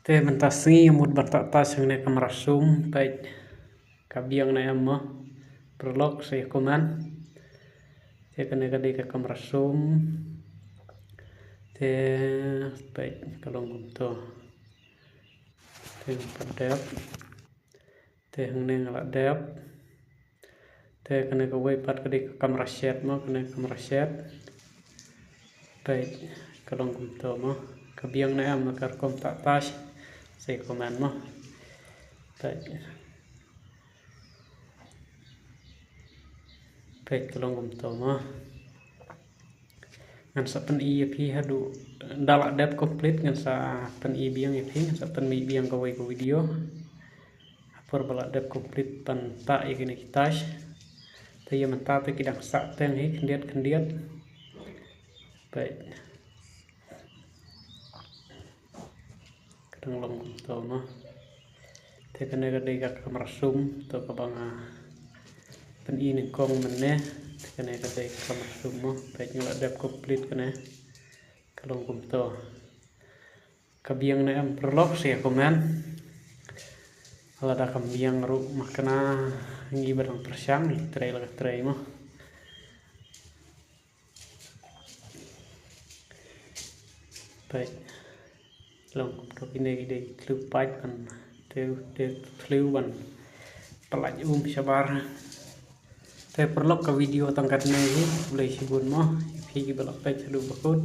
Te mentasi mut bertatas ne kamerasum baik kabiang na emma prolog saya kuman te kene kade ka kamerasum te baik kalong to te padap te hne ngala dap te kene ka wai pat kade ka kameraset mo kene kameraset baik kalong to mo kabiang na emma kar kom tatas saya komen mo baik kalong to mo ngan sa pen i phi hadu dalak dep komplit ngan sa pen i biang i phi sa pen mi biang ka wai ko video por balak dep komplit pan ta i kini kitas te ya menta te kidang sa teng hi kendiat baik kadang long to mo te kene kade ka kamerasum to ka banga pen i ni kong mene kene kade ka kamerasum mo baik ngala dep komplit kene kalong to kabiang na em prolog saya komen alada kambiang ru makna ngi barang persyang ni tray laga tray mo baik long to kine ide klub pai pan te flu ban pelaj sabar te prolog ka video tangkat ne hi boleh sibun mo phi balak page lu bakut